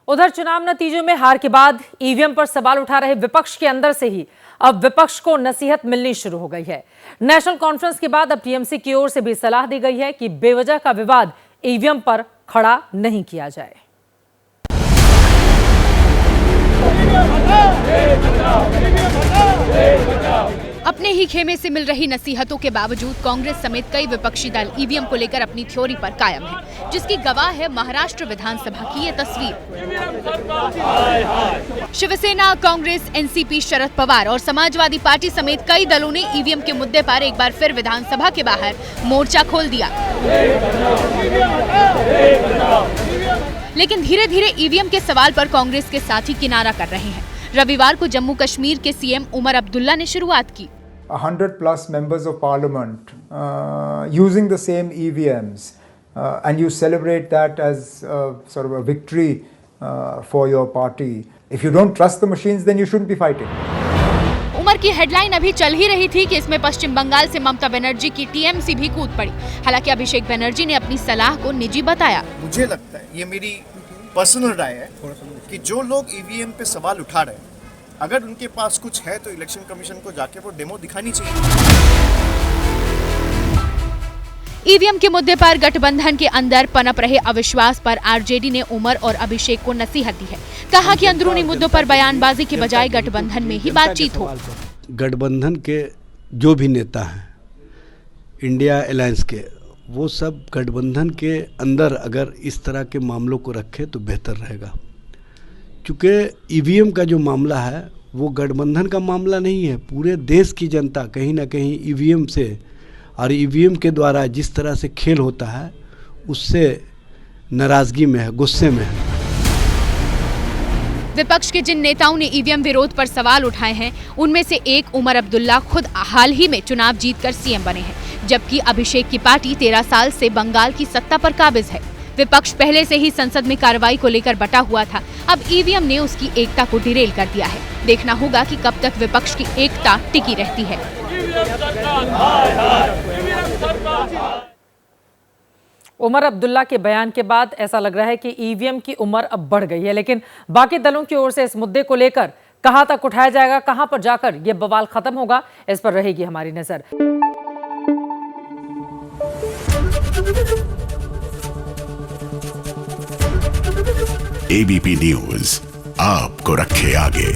उधर चुनाव नतीजों में हार के बाद ईवीएम पर सवाल उठा रहे विपक्ष के अंदर से ही अब विपक्ष को नसीहत मिलनी शुरू हो गई है। नेशनल कॉन्फ्रेंस के बाद अब टीएमसी की ओर से भी सलाह दी गई है कि बेवजह का विवाद ईवीएम पर खड़ा नहीं किया जाए। अपने ही खेमे से मिल रही नसीहतों के बावजूद कांग्रेस समेत कई विपक्षी दल ईवीएम को लेकर अपनी थ्योरी पर कायम है, जिसकी गवाह है महाराष्ट्र विधानसभा की ये तस्वीर। शिवसेना, कांग्रेस, एनसीपी, शरद पवार और समाजवादी पार्टी समेत कई दलों ने ईवीएम के मुद्दे पर एक बार फिर विधानसभा के बाहर मोर्चा खोल दिया। लेकिन धीरे धीरे ईवीएम के सवाल पर कांग्रेस के साथी किनारा कर रहे हैं। रविवार को जम्मू कश्मीर के सीएम उमर अब्दुल्ला ने शुरुआत की। 100+ members of parliament using the same EVMs and you celebrate that as sort of a victory for your party. If you don't trust the machines, then you shouldn't be fighting. Umar की headline अभी चल ही रही थी कि इसमें पश्चिम बंगाल से ममता बनर्जी की TMC भी कूद पड़ी। हालांकि अभिषेक बनर्जी ने अपनी सलाह को निजी बताया। मुझे लगता है, ये मेरी पर्सनल राय है, कि जो लोग ईवीएम पे सवाल उठा रहे हैं, अगर उनके पास कुछ है तो इलेक्शन कमीशन को जाके वो डेमो दिखानी चाहिए। ईवीएम के मुद्दे पर गठबंधन के अंदर पनप रहे अविश्वास पर आरजेडी ने उमर और अभिषेक को नसीहत दी है। कहा कि अंदरूनी मुद्दों पर बयानबाजी के बजाय गठबंधन में ही बातचीत हो। गठबंधन के जो भी नेता हैं इंडिया अलायंस के, वो सब गठबंधन के अंदर अगर इस तरह के मामलों को रखें तो बेहतर रहेगा, क्योंकि ईवीएम का जो मामला है वो गठबंधन का मामला नहीं है। पूरे देश की जनता कहीं ना कहीं ईवीएम से और ईवीएम के द्वारा जिस तरह से खेल होता है उससे नाराजगी में है, गुस्से में है। विपक्ष के जिन नेताओं ने ईवीएम विरोध पर सवाल उठाए हैं, उनमें से एक उमर अब्दुल्ला खुद हाल ही में चुनाव जीतकर सीएम बने हैं, जबकि अभिषेक की पार्टी 13 साल से बंगाल की सत्ता पर काबिज है। विपक्ष पहले से ही संसद में कार्रवाई को लेकर बटा हुआ था। अब ईवीएम ने उसकी एकता को डिरेल कर दिया है। देखना होगा कि कब तक विपक्ष की एकता टिकी रहती है। उमर अब्दुल्ला के बयान के बाद ऐसा लग रहा है कि ईवीएम की उम्र अब बढ़ गई है, लेकिन बाकी दलों की ओर से इस मुद्दे को लेकर कहां तक उठाया जाएगा, कहां पर जाकर यह बवाल खत्म होगा, इस पर रहेगी हमारी नजर। एबीपी न्यूज आपको रखे आगे।